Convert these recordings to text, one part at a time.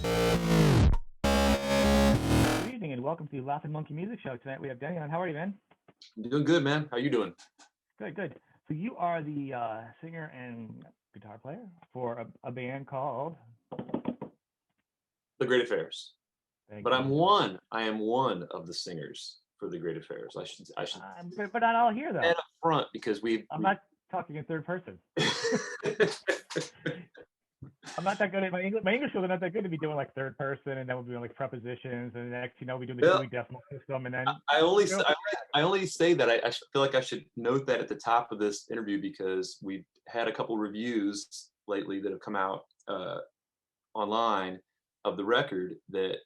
Good evening and welcome to the Laughing Monkey Music Show. Tonight we have Denny on. How are you, man? I'm doing good, man. How you doing? Good, good. So you are the singer and guitar player for a band called. The Great Affairs. Thank But you. I am one of the singers for the Great Affairs. I should But not all here though. stand up front because I'm not talking in third person. I'm not that good at my English. My English skills are not that good to be doing like third person, and then we'll be doing like prepositions, and next, we do the Well, Dewey Decimal System, and then I only say that I feel like I should note that at the top of this interview because we've had a couple reviews lately that have come out online of the record that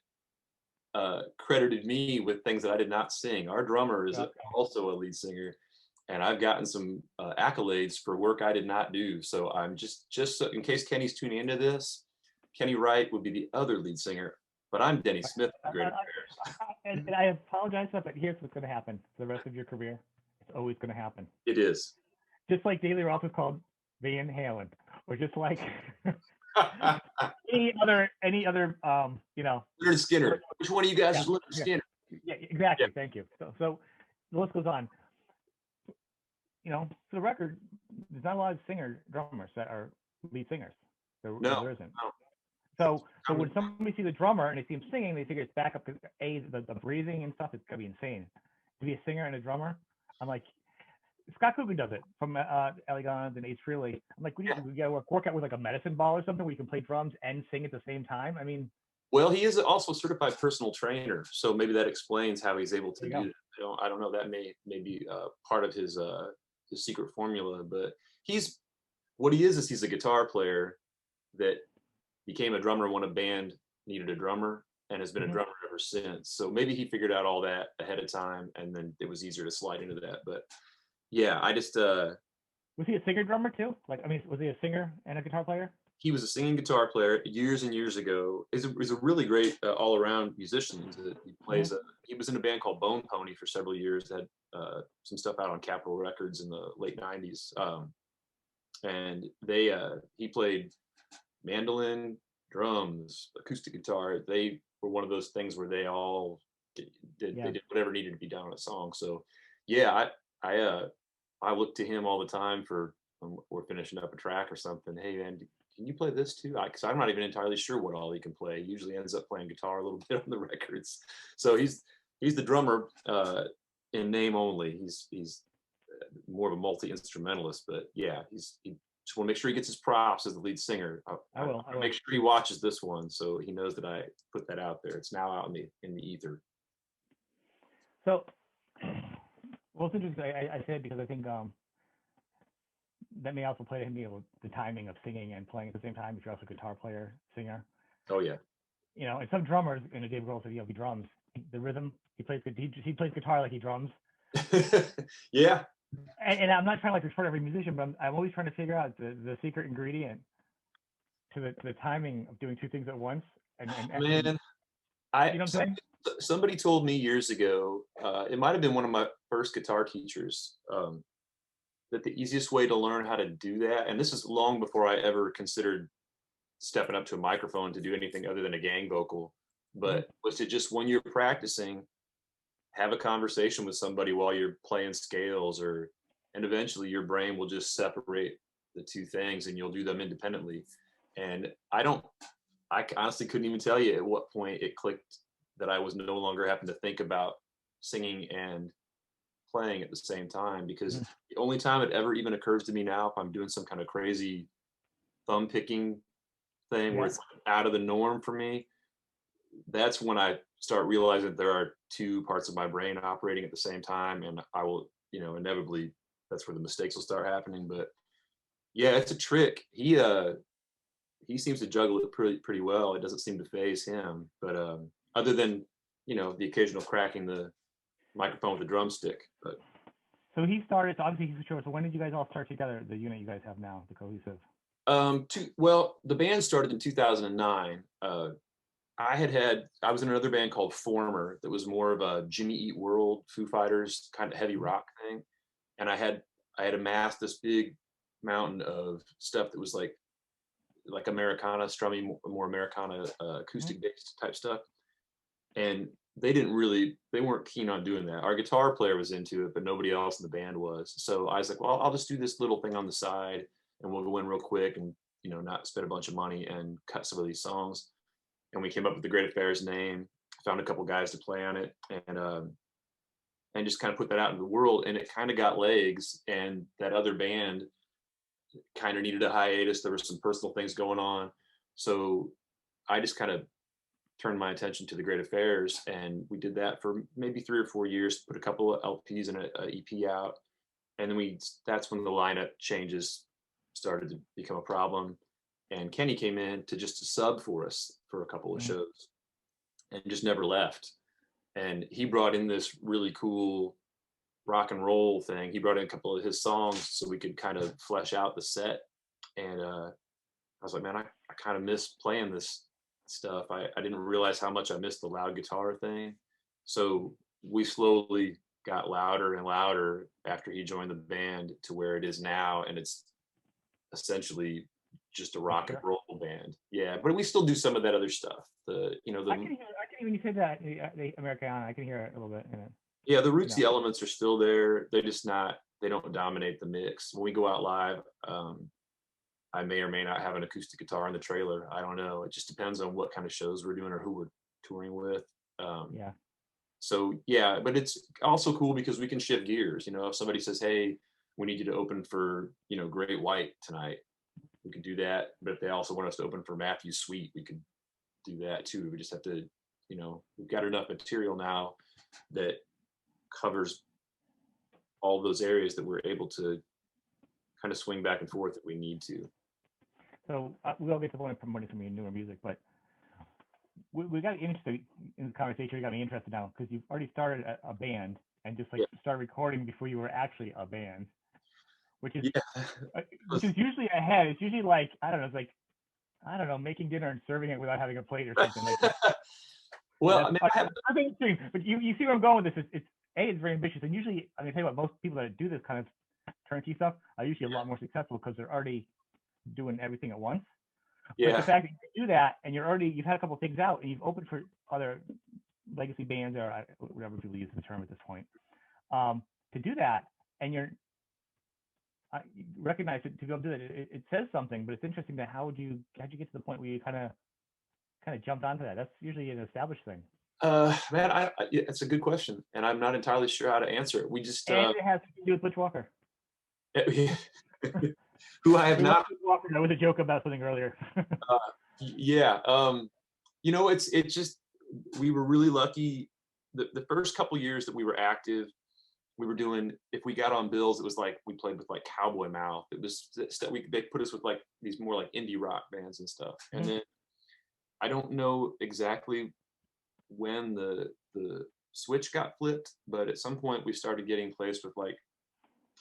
credited me with things that I did not sing. Our drummer is also a lead singer, and I've gotten some accolades for work I did not do. So I'm just so, in case Kenny's tuning into this, Kenny Wright would be the other lead singer, but I'm Denny Smith of the Great Affairs. and I apologize for that, but here's what's going to happen for the rest of your career. It's always going to happen. It is. Just like Daily Roth was called Van Halen, or just like any other Leonard Skinner. Which one of you guys is Leonard Skinner? Yeah, exactly. Yeah. Thank you. So the list goes on. For the record, there's not a lot of drummers that are lead singers. There isn't. No. So when somebody sees a drummer and they see him singing, they figure it's backup because the breathing and stuff is gonna be insane. To be a singer and a drummer, I'm like, Scott Coogan does it from Elegant and Ace Frehley. I'm like, we gotta work out with like a medicine ball or something where you can play drums and sing at the same time. I mean, well, he is also a certified personal trainer, so maybe that explains how he's able to do it. I don't know. That may be part of his secret formula, but he's a guitar player that became a drummer when a band needed a drummer and has been a drummer ever since. So maybe he figured out all that ahead of time, and then it was easier to slide into that. But yeah, I just was he a singer drummer too? Was he a singer and a guitar player? He was a singing guitar player years and years ago. He's a really great all-around musician. He plays. He was in a band called Bone Pony for several years. Had some stuff out on Capitol Records in the late '90s, and he played mandolin, drums, acoustic guitar. They were one of those things where they all did whatever needed to be done on a song. So yeah, I look to him all the time for when we're finishing up a track or something. Hey man, can you play this too? Because I'm not even entirely sure what all he can play. He usually ends up playing guitar a little bit on the records. So he's the drummer in name only. He's more of a multi-instrumentalist, but yeah, he just want to make sure he gets his props as the lead singer. I will make sure he watches this one so he knows that I put that out there. It's now out in the ether. So, well, it's interesting. I said because I think that may also play to him the timing of singing and playing at the same time if you're also a guitar player, singer. Oh yeah. And some drummers, Dave Grohl said, he drums. The rhythm, he plays guitar like he drums. Yeah. And I'm not trying to like refer to every musician, but I'm always trying to figure out the secret ingredient to the timing of doing two things at once. Man, somebody told me years ago, it might have been one of my first guitar teachers, that the easiest way to learn how to do that, and this is long before I ever considered stepping up to a microphone to do anything other than a gang vocal, but was to just, when you're practicing, have a conversation with somebody while you're playing scales, and eventually your brain will just separate the two things and you'll do them independently. And I honestly couldn't even tell you at what point it clicked that I was no longer having to think about singing and playing at the same time, because the only time it ever even occurs to me now, if I'm doing some kind of crazy thumb picking thing where it's out of the norm for me, that's when I start realizing that there are two parts of my brain operating at the same time, and I will, inevitably, that's where the mistakes will start happening. But yeah, it's a trick. He seems to juggle it pretty well. It doesn't seem to phase him. But other than the occasional cracking the microphone with a drumstick. But so he started. So obviously he's a drummer. So when did you guys all start together? The unit you guys have now, the Cohesive. The band started in 2009. I was in another band called Former that was more of a Jimmy Eat World, Foo Fighters kind of heavy rock thing, and I had amassed this big mountain of stuff that was like like Americana, strummy, more Americana acoustic based type stuff. And they weren't keen on doing that. Our guitar player was into it, but nobody else in the band was. So I was like, well, I'll just do this little thing on the side and we'll go in real quick and, not spend a bunch of money and cut some of these songs. And we came up with the Great Affairs name, found a couple guys to play on it, and just kind of put that out in the world. And it kind of got legs. And that other band kind of needed a hiatus. There were some personal things going on. So I just kind of turned my attention to the Great Affairs, and we did that for maybe 3 or 4 years, put a couple of LPs and a EP out. And then that's when the lineup changes started to become a problem. And Kenny came in to sub for us for a couple of shows and just never left. And he brought in this really cool rock and roll thing. He brought in a couple of his songs so we could kind of flesh out the set. And I was like, man, I kind of miss playing this stuff. I didn't realize how much I missed the loud guitar thing. So we slowly got louder and louder after he joined the band to where it is now. And it's essentially just a rock and roll band. Yeah, but we still do some of that other stuff. I can even you say that the Americana, I can hear it a little bit in it. Yeah, the rootsy elements are still there. They're just not. They don't dominate the mix. When we go out live, I may or may not have an acoustic guitar in the trailer. I don't know. It just depends on what kind of shows we're doing or who we're touring with. Yeah. So yeah, but it's also cool because we can shift gears. If somebody says, "Hey, we need you to open for Great White tonight," we could do that. But if they also want us to open for Matthew's Suite, we could do that too. We just have to, we've got enough material now that covers all those areas that we're able to kind of swing back and forth if we need to. So we'll get to the point of promoting some of your newer music, but we got interested in the conversation. You got me interested now because you've already started a band and just started recording before you were actually a band, which is usually ahead. It's usually like making dinner and serving it without having a plate or something like that. Well, but you see where I'm going with this. It's very ambitious, and usually, I tell you what, most people that do this kind of turnkey stuff are usually a lot more successful because they're already doing everything at once. Yeah. But the fact that you do that, and you've had a couple of things out, and you've opened for other legacy bands or whatever people use the term at this point, to do that, and I recognize it to be able to do that. It says something, but it's interesting that how'd you get to the point where you kind of jumped onto that? That's usually an established thing. Man, it's a good question, and I'm not entirely sure how to answer it. We just and it has to do with Butch Walker, who I have not. That was a joke about something earlier. Yeah, it's just we were really lucky. The first couple years that we were active, we were doing. If we got on bills, it was like we played with like Cowboy Mouth. It was they put us with like these more like indie rock bands and stuff, and then I don't know exactly when the switch got flipped, but at some point we started getting placed with like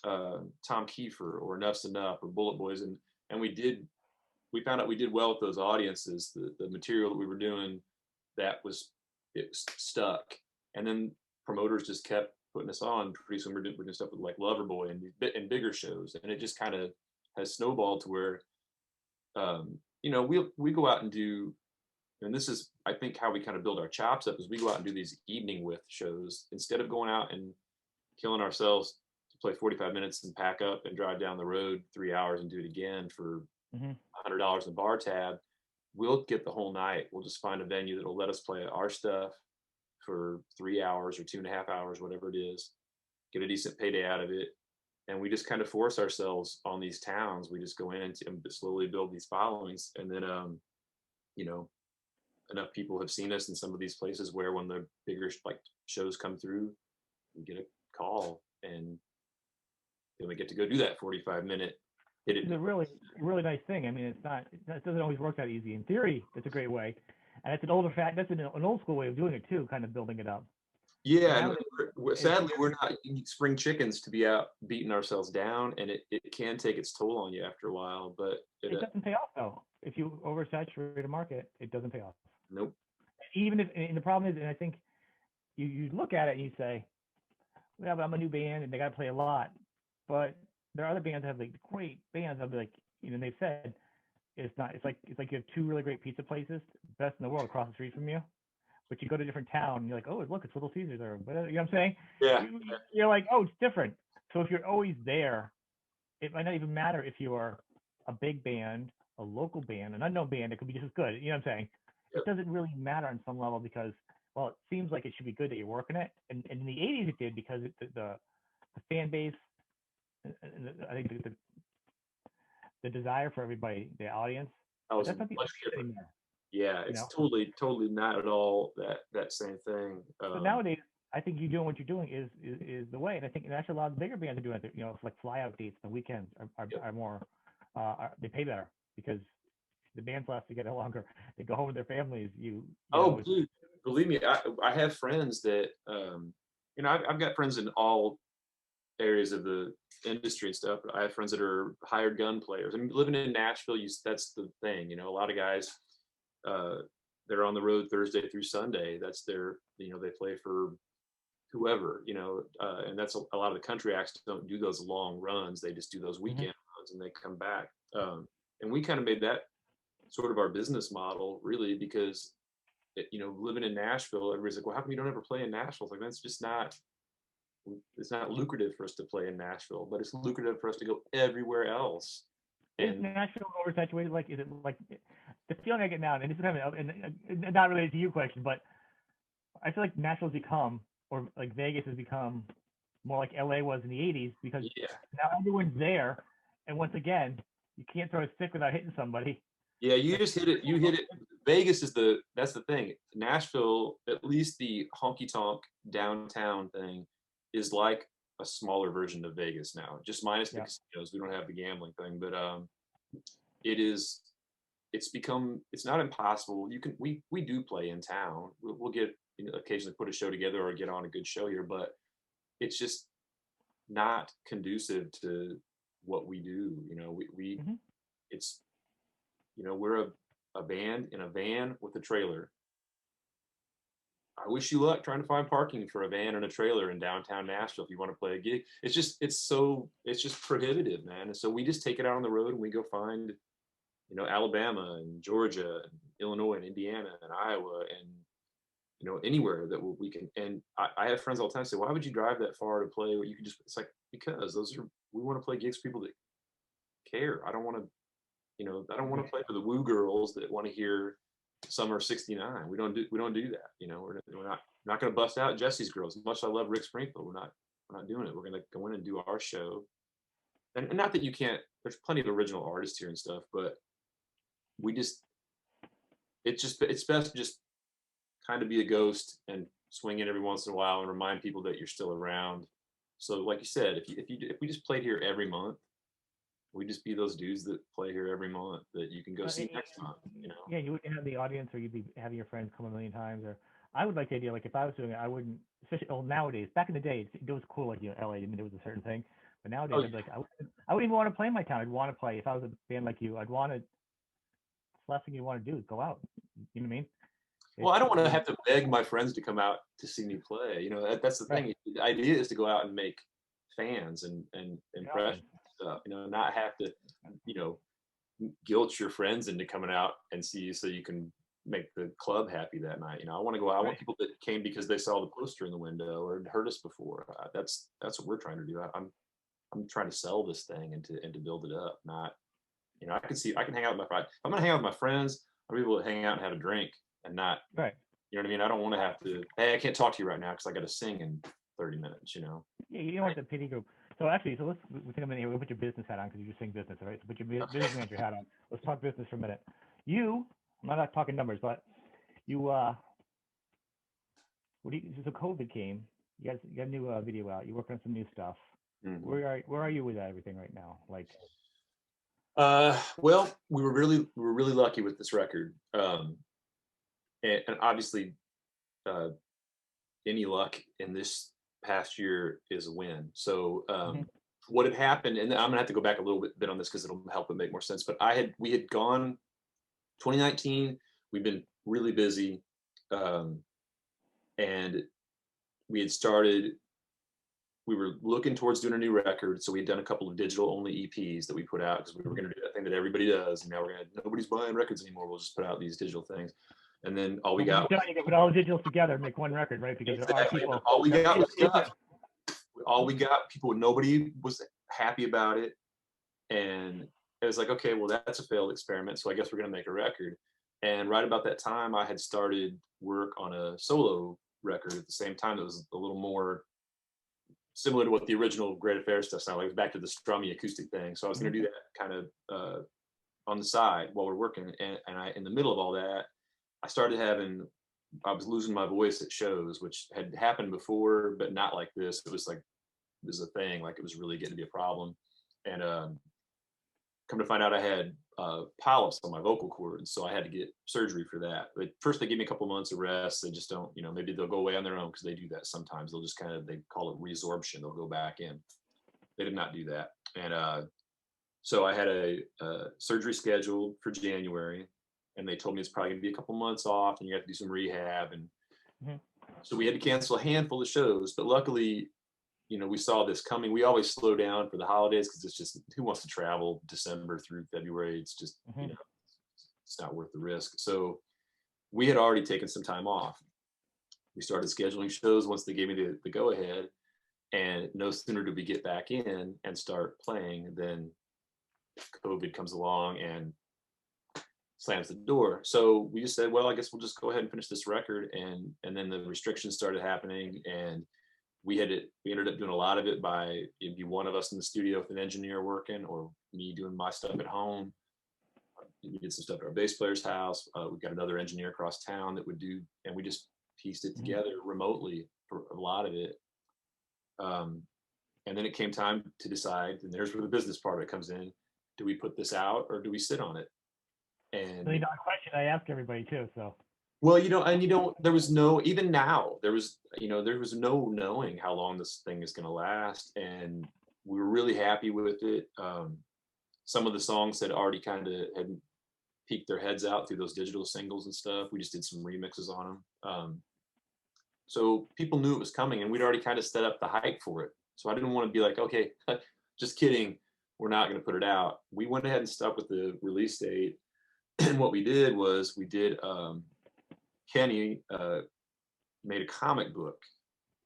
Tom Kiefer or Enough's Enough or Bullet Boys, and we found out we did well with those audiences. The material that we were doing, it was stuck, and then promoters just kept putting us on. Pretty soon we're doing stuff with like Loverboy and bigger shows, and it just kind of has snowballed to where we go out and do. And this is, I think, how we kind of build our chops up is we go out and do these evening with shows instead of going out and killing ourselves to play 45 minutes and pack up and drive down the road 3 hours and do it again for $100 in the bar tab. We'll get the whole night. We'll just find a venue that'll let us play our stuff for 3 hours or 2.5 hours, whatever it is, get a decent payday out of it. And we just kind of force ourselves on these towns. We just go in and slowly build these followings. And then, enough people have seen us in some of these places where when the bigger like shows come through, we get a call and then we get to go do that 45-minute. It's a really, really nice thing. It doesn't always work that easy. In theory, it's a great way. And it's that's an old school way of doing it too, kind of building it up. Yeah, and sadly, we're not spring chickens to be out beating ourselves down, and it can take its toll on you after a while, but it doesn't pay off though. If you oversaturate a market, it doesn't pay off. Nope. Even if, and the problem is, and I think you look at it and you say, well, I'm a new band and they got to play a lot, but there are other bands that have like great bands. I'll be like, they've said it's not. It's like you have two really great pizza places, best in the world, across the street from you. But you go to a different town, and you're like, oh, look, it's Little Caesars, or whatever. You know what I'm saying? Yeah. You're like, oh, it's different. So if you're always there, it might not even matter if you're a big band, a local band, an unknown band. It could be just as good. You know what I'm saying? Yep. It doesn't really matter on some level because, well, it seems like it should be good that you're working it, and in the '80s it did because the fan base, I think the desire for everybody, the audience, I was that's not the much different. anymore. Yeah, You it's know. totally not at all that same thing. So nowadays, I think you doing what you're doing is the way, and I think actually a lot of the bigger bands are doing it. You know, like fly out dates, the weekends Yep. are more, they pay better because the bands last to get longer. They go home with their families. Oh, dude, believe me, I have friends that you know, I've got friends in all areas of the industry and stuff. But I have friends that are hired gun players. I mean, living in Nashville, that's the thing. You know, a lot of guys, uh, they're on the road Thursday through Sunday. That's their, you know, they play for whoever, you know, and that's a lot of the country acts don't do those long runs. They just do those Mhm. weekend runs and they come back. And we kind of made that sort of our business model, really, because you know, living in Nashville, everybody's like, well, how come you don't ever play in Nashville? It's like, that's just not, it's not lucrative for us to play in Nashville, but it's lucrative for us to go everywhere else. Is And Nashville oversaturated? Like, is it like the feeling I get now? And this is kind of and not related to your question, but I feel like Nashville's become, or like Vegas has become, more like LA was in the '80s because yeah, now everyone's there, and once again, you can't throw a stick without hitting somebody. yeah, you just hit it. You hit it. Vegas is that's the thing. Nashville, at least the honky tonk downtown thing, is like a smaller version of Vegas now, just minus the Yeah. casinos. We don't have the gambling thing, but it is. It's become. It's not impossible. You can. We do play in town. We'll get, you know, occasionally put a show together or get on a good show here, but it's just not conducive to what we do. You know, we Hmm. it's, you know, we're a band in a van with a trailer. I wish you luck trying to find parking for a van and a trailer in downtown Nashville if you want to play a gig. It's just prohibitive, man. And so we just take it out on the road and we go find, you know, Alabama and Georgia and Illinois and Indiana and Iowa and, you know, anywhere that we can. And I have friends all the time say, why would you drive that far to play what you can just, it's like, because we want to play gigs for people that care. I don't want to, you know, I don't want to play for the woo girls that want to hear Summer '69. We don't do that. You know, we're not going to bust out Jesse's Girls. As much as I love Rick Springfield, we're not doing it. We're going to go in and do our show. And not that you can't. There's plenty of original artists here and stuff, but we just it's best to just kind of be a ghost and swing in every once in a while and remind people that you're still around. So, like you said, if we just played here every month, we just be those dudes that play here every month that you can go see next month. You know. Yeah, you wouldn't have the audience, or you'd be having your friends come a million times. Or I would like the idea, like if I was doing it, I wouldn't. Especially, well, nowadays, back in the day, it was cool. Like, you know, LA, I mean, it was a certain thing. But nowadays, Oh, I'd be like, I wouldn't even want to play in my town. I'd want to play if I was a band like you. I'd want to. The last thing you want to do is go out. You know what I mean? well, I don't want to You have to beg my friends to come out to see me play. You know, that's the right. thing. The idea is to go out and make fans and impress Audience. stuff. You know, not have to, you know, guilt your friends into coming out and see you so you can make the club happy that night. You know, I want to go out. I want Right. people that came because they saw the poster in the window or had heard us before. That's what we're trying to do. I'm trying to sell this thing and to build it up. Not, you know, I can hang out with my friends. I'm gonna hang out with my friends. I'm able to hang out and have a drink and not, Right. you know what I mean? I don't want to have to, hey, I can't talk to you right now because I got to sing in 30 minutes, you know? Yeah, you don't want the pity group. So actually, so we take a minute here. We'll put your business hat on because you're just saying business, all right? So put your business manager hat on. Let's talk business for a minute. I'm not talking numbers, but you, so COVID came. You got a new video out. You're working on some new stuff. Mhm. Where are you with everything right now? Like, Well, we were really lucky with this record. And obviously, uh, any luck in this past year is a win. So, mhm, what had happened, and I'm gonna have to go back a little bit on this because it'll help it make more sense. But we had gone 2019. We've been really busy, um, and we had started we were looking towards doing a new record. So we had done a couple of digital only EPs that we put out because we were going to do that thing that everybody does. And now nobody's buying records anymore. We'll just put out these digital things. And then all we When got you're done, you can put all the digitals together and make one record, right? Because there are exactly, people. all we got was Yeah. stuff. All we got, nobody was happy about it. And it was like, okay, well, that's a failed experiment. So I guess we're going to make a record. And right about that time, I had started work on a solo record at the same time that was a little more similar to what the original Great Affairs stuff sounded like. It was back to the strummy acoustic thing. So I was going to do that kind of on the side while we're working. And in the middle of all that, I was losing my voice at shows, which had happened before, but not like this. It was a thing, like it was really getting to be a problem. And come to find out I had polyps on my vocal cords, so I had to get surgery for that. But first they gave me a couple months of rest. They just don't, maybe they'll go away on their own because they do that sometimes. They'll just they call it resorption. They'll go back in. They did not do that. And so I had a surgery scheduled for January, and they told me it's probably going to be a couple months off and you have to do some rehab. And so we had to cancel a handful of shows, but luckily, we saw this coming. We always slow down for the holidays because it's just, who wants to travel December through February? It's just, it's not worth the risk. So we had already taken some time off. We started scheduling shows once they gave me the go ahead, and no sooner did we get back in and start playing than COVID comes along and slams the door. So we just said, well, I guess we'll just go ahead and finish this record. And then the restrictions started happening, and we ended up doing a lot of it by, it'd be one of us in the studio with an engineer working, or me doing my stuff at home. We did some stuff at our bass player's house. We've got another engineer across town that would do, and we just pieced it together remotely for a lot of it. And then it came time to decide, and there's where the business part of it comes in. Do we put this out or do we sit on it? And a question I ask everybody too, so. Well, there was no, even now, there was no knowing how long this thing is going to last. And we were really happy with it. Some of the songs had already had peeked their heads out through those digital singles and stuff. We just did some remixes on them. So people knew it was coming, and we'd already kind of set up the hype for it. So I didn't want to be like, okay, just kidding, we're not going to put it out. We went ahead and stuck with the release date. And what we did was Kenny made a comic book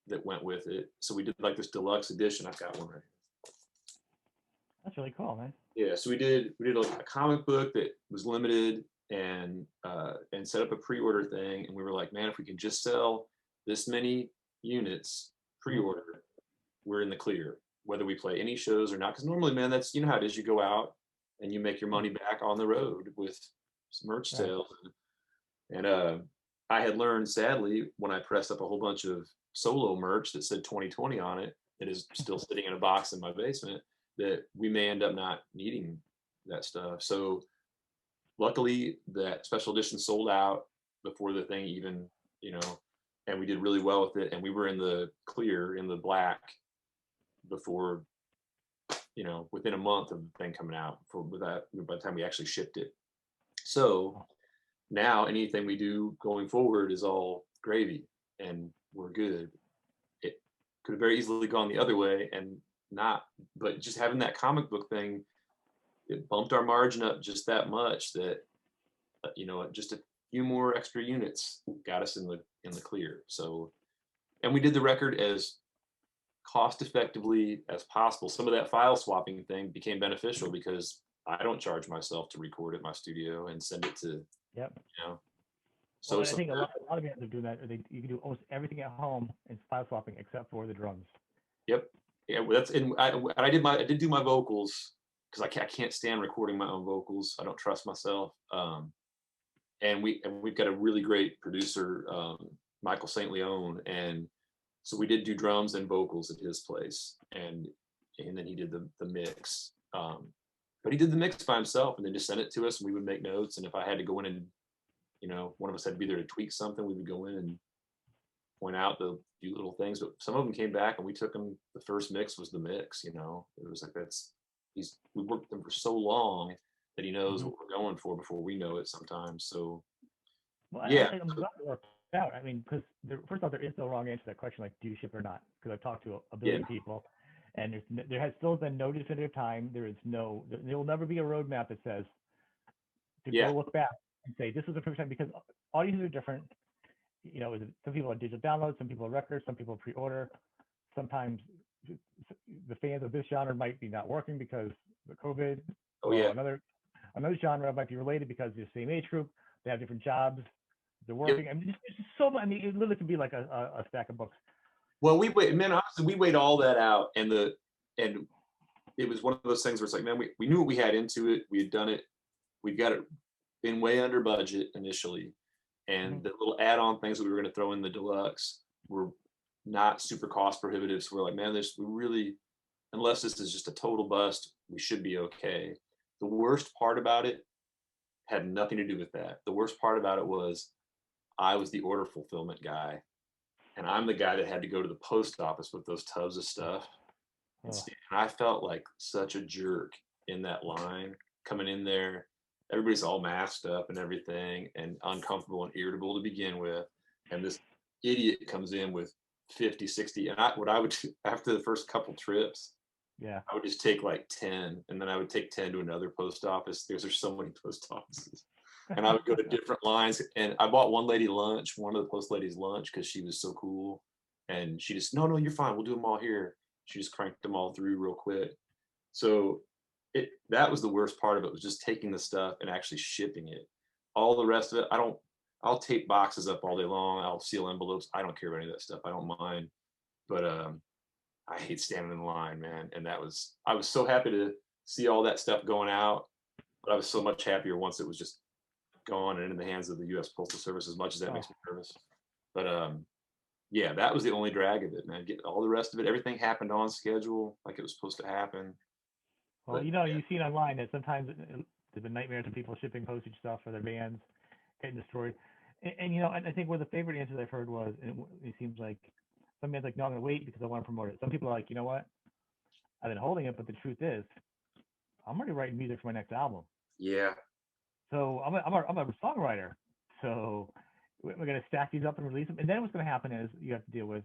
that went with it. So we did like this deluxe edition. I've got one right here. That's really cool, man. Yeah, so we did a comic book that was limited, and set up a pre-order thing. And we were like, man, if we can just sell this many units pre-order, we're in the clear, whether we play any shows or not. Because normally, man, that's, how it is. You go out and you make your money back on the road with merch sales. And I had learned, sadly, when I pressed up a whole bunch of solo merch that said 2020 on it, that is still sitting in a box in my basement, that we may end up not needing that stuff. So luckily that special edition sold out before the thing even, and we did really well with it. And we were in the clear, in the black, before, within a month of the thing coming out, by the time we actually shipped it. So now anything we do going forward is all gravy, and we're good. It could have very easily gone the other way and not, but just having that comic book thing, it bumped our margin up just that much that, just a few more extra units got us in the clear. So, and we did the record as cost effectively as possible. Some of that file swapping thing became beneficial because I don't charge myself to record at my studio and send it to, So well, I think a lot of bands are doing that. You can do almost everything at home and file swapping except for the drums. Yep. Yeah, that's, and I did do my vocals because I can't stand recording my own vocals. I don't trust myself. And we've got a really great producer, Michael St. Leon, and so we did do drums and vocals at his place, and then he did the mix. But he did the mix by himself, and then just sent it to us, and we would make notes. And if I had to go in and, one of us had to be there to tweak something, we would go in and point out the few little things. But some of them came back, and we took them. The first mix was the mix. It was like we worked with him for so long that he knows what we're going for before we know it sometimes. So well, yeah. I'm glad it worked out. I mean, because first off, there is no wrong answer to that question, like do you ship or not? Because I've talked to a Yeah, billion people, and there has still been no definitive time. There will never be a roadmap that says to yeah, go look back and say this was the first time because audiences are different. You know, some people are digital downloads, some people are records, some people pre-order. Sometimes the fans of this genre might be not working because of COVID, oh or yeah, another genre might be related because they're the same age group, they have different jobs, they're yep. working. I mean, it's just so much. I mean, it literally could be like a stack of books. Well, we wait, man. Honestly, we weighed all that out, and it was one of those things where it's like, man, we knew what we had into it. We had done it. We've got it been way under budget initially, Mm-hmm. and the little add-on things that we were going to throw in the deluxe were not super cost prohibitive. So we're like, man, we really, unless this is just a total bust, we should be okay. The worst part about it had nothing to do with that. The worst part about it was I was the order fulfillment guy, and I'm the guy that had to go to the post office with those tubs of stuff. And Oh, I felt like such a jerk in that line coming in there. Everybody's all masked up and everything and uncomfortable and irritable to begin with. And this idiot comes in with 50, 60. And what I would do after the first couple trips, yeah. I would just take like 10 and then I would take 10 to another post office. There's so many post offices. And I would go to different lines. And I bought one lady lunch, one of the post ladies lunch, because she was so cool. And she just, no, you're fine. We'll do them all here. She just cranked them all through real quick. So that was the worst part of it, was just taking the stuff and actually shipping it. All the rest of it, I'll tape boxes up all day long. I'll seal envelopes. I don't care about any of that stuff. I don't mind. But I hate standing in line, man. And I was so happy to see all that stuff going out, but I was so much happier once it was just gone and in the hands of the U.S. Postal Service. As much as that Oh, makes me nervous, but yeah, that was the only drag of it, man. Get all the rest of it, everything happened on schedule, like it was supposed to happen. well, But you know, you've seen online that sometimes there's been nightmares of people shipping postage stuff for their bands getting destroyed. And you know, and I think one of the favorite answers I've heard was, and it seems like some bands like, no, I'm gonna wait because I want to promote it. Some people are like, you know what, I've been holding it, but the truth is, I'm already writing music for my next album. yeah, So I'm a songwriter. So we're going to stack these up and release them. And then what's going to happen is you have to deal with,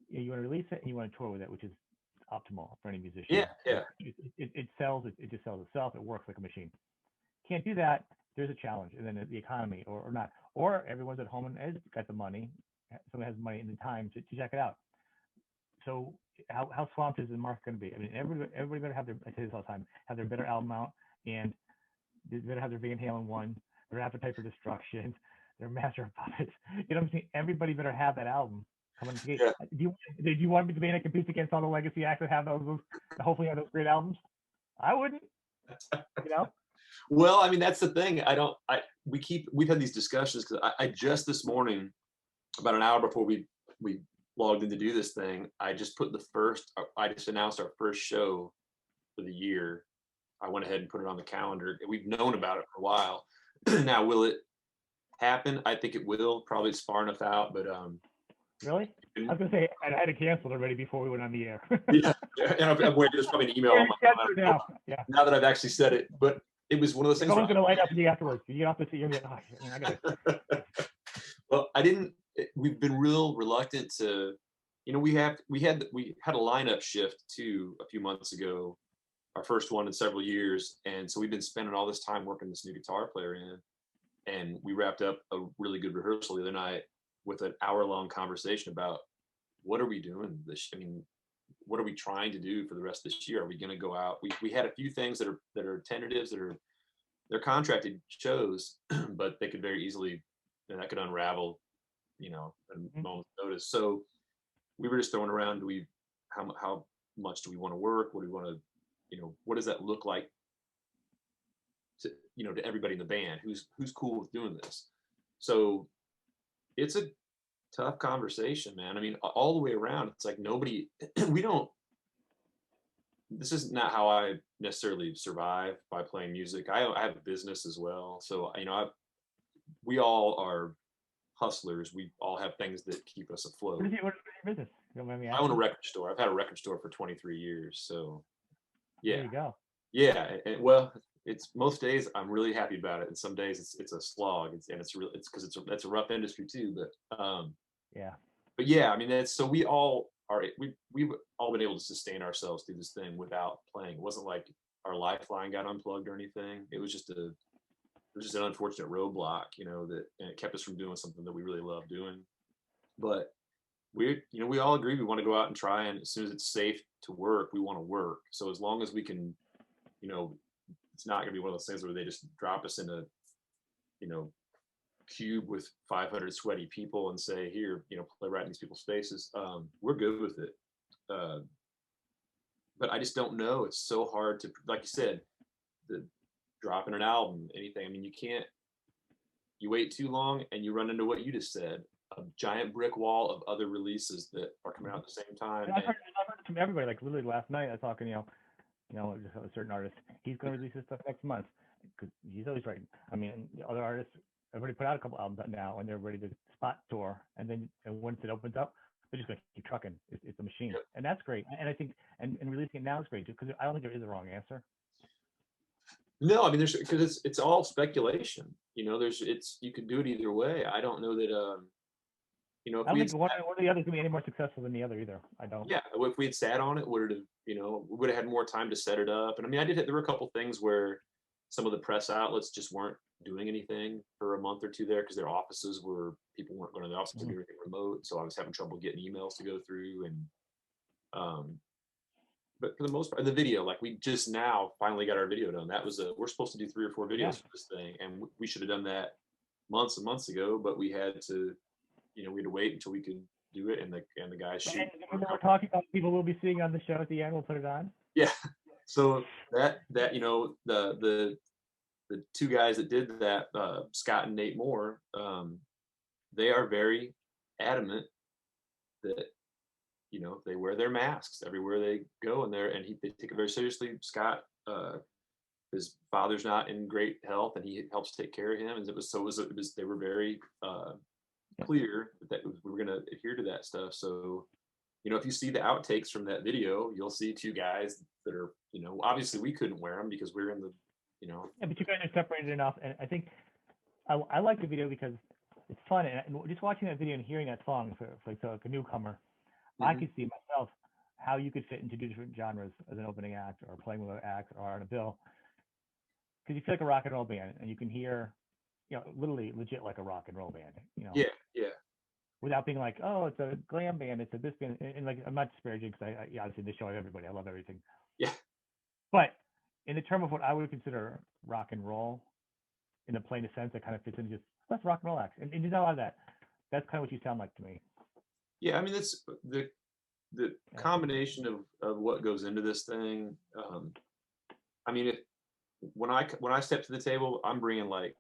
you want to release it and you want to tour with it, which is optimal for any musician. yeah, yeah, It sells, it just sells itself. It works like a machine. Can't do that. There's a challenge. And then the economy or not, or everyone's at home and has got the money. Someone has money and the time to check it out. So how swamped is the market going to be? I mean, everybody better have their, I say this all the time, have their better album out, and they better have their Van Halen one, their Appetite for Destruction, their Master of Puppets. You know what I'm saying? Everybody better have that album coming to the gate. yeah. Do you want me to be in a compete against all the legacy acts that have those hopefully have those great albums? I wouldn't, you know? Well, I mean, that's the thing. I don't. We've had these discussions because I just this morning, about an hour before we logged in to do this thing, I just put the first. I just announced our first show for the year. I went ahead and put it on the calendar. We've known about it for a while. Now, will it happen? I think it will. Probably it's far enough out, but Really? I was gonna say I had to cancel already before we went on the air. yeah. And I'm waiting. There's probably an email on my phone now. Yeah. now that I've actually said it. But it was one of those The things where phone's gonna light up with you afterwards. You get off the seat, you're like, oh, I gotta. well, I didn't. We've been real reluctant to. You know, we had a lineup shift too a few months ago, our first one in several years, and so we've been spending all this time working this new guitar player in, and we wrapped up a really good rehearsal the other night with an hour-long conversation about what are we doing this. I mean, what are we trying to do for the rest of this year? Are we going to go out? We had a few things that are tentatives that are they're contracted shows, but they could very easily and that could unravel, you know, at a moment's notice. So we were just throwing around. Do we how much do we want to work? What do we want to, you know, what does that look like to to everybody in the band who's cool with doing this? So it's a tough conversation, man. I mean, all the way around, it's like nobody we don't this is not how I necessarily survive by playing music. I have a business as well. So, we all are hustlers. We all have things that keep us afloat. What is your business? You don't mind me I own a asking? record store. I've had a record store for 23 years. So, There yeah. you go. Yeah, well, it's most days I'm really happy about it, and some days it's a slog. It's real. It's because that's a rough industry too. Yeah. But yeah, I mean that's so we all are we've all been able to sustain ourselves through this thing without playing. It wasn't like our lifeline got unplugged or anything. It was just an unfortunate roadblock, that and it kept us from doing something that we really love doing. But we all agree we want to go out and try, and as soon as it's safe to work, we want to work. So as long as we can, you know, it's not going to be one of those things where they just drop us in a, you know, cube with 500 sweaty people and say, here, play right in these people's faces. We're good with it. Uh, but I just don't know. It's so hard to, like you said, the dropping an album, anything. I mean, you wait too long and you run into what you just said, a giant brick wall of other releases that are coming out at the same time. And I've heard from everybody. Like literally last night, I was talking, just a certain artist. He's going to release his stuff next month because he's always writing. I mean, the other artists have already put out a couple albums now, and they're ready to spot tour. And once it opens up, they're just going to keep trucking. It's a machine, and that's great. And I think and releasing it now is great too because I don't think there is a wrong answer. No, I mean, because it's all speculation. You could do it either way. I don't know that. If I don't we think one or the other is going to be any more successful than the other either. I don't. yeah, if we had sat on it, we would have had more time to set it up. And I mean, there were a couple things where some of the press outlets just weren't doing anything for a month or two there because their offices people weren't going to the office to do anything remote. So I was having trouble getting emails to go through. Um, but for the most part, the video, like we just now finally got our video done. We're supposed to do 3 or 4 videos for this thing, and we should have done that months and months ago. But we had to wait until we could do it, and the guys shoot. And we're talking about people we'll be seeing on the show at the end. We'll put it on. Yeah. So the 2 guys that did that, Scott and Nate Moore, they are very adamant that they wear their masks everywhere they go, and they take it very seriously. Scott, his father's not in great health, and he helps take care of him, and they were very clear that we were going to adhere to that stuff. So if you see the outtakes from that video, you'll see 2 guys that are, obviously we. Couldn't wear them because we're in the, Yeah, but you guys are separated enough, and I think I like the video because it's fun, and just watching that video and hearing that song for like a newcomer, I could see myself how you could fit into 2 different genres as an opening act or playing with an act or on a bill, because you feel like a rock and roll band, and you can hear, literally legit like a rock and roll band, yeah, without being like, oh, it's a glam band, it's a this band, and like I'm not disparaging because I obviously this show I have everybody, I love everything, yeah. but in the term of what I would consider rock and roll, in the plainest sense, that kind of fits into just let's rock and roll acts, and you know all that. That's kind of what you sound like to me. Yeah, I mean, that's the combination of what goes into this thing. I mean, when I step to the table, I'm bringing like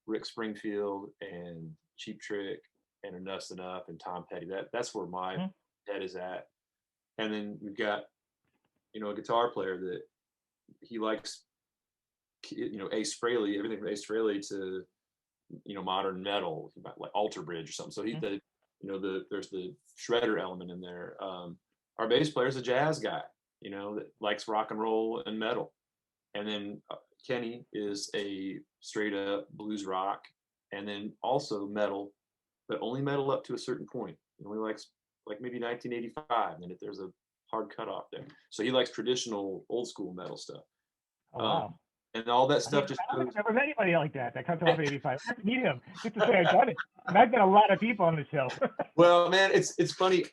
Rick Springfield and Cheap Trick and Enough's Enough and Tom Petty. That's where my head is at. And then we've got a guitar player that he likes, Ace Frehley, everything from Ace Frehley to modern metal, like Alter Bridge or something. So there's the shredder element in there. Our bass player is a jazz guy, that likes rock and roll and metal. And then Kenny is a straight up blues rock, and then also metal, but only metal up to a certain point. He only likes like maybe 1985, and if there's a hard cutoff there. So he likes traditional old school metal stuff. Oh, wow. And all that stuff I don't think I've never met anybody like that comes off 85. I have to meet him just to say I've done it. And I've got a lot of people on the show. Well, man, it's funny.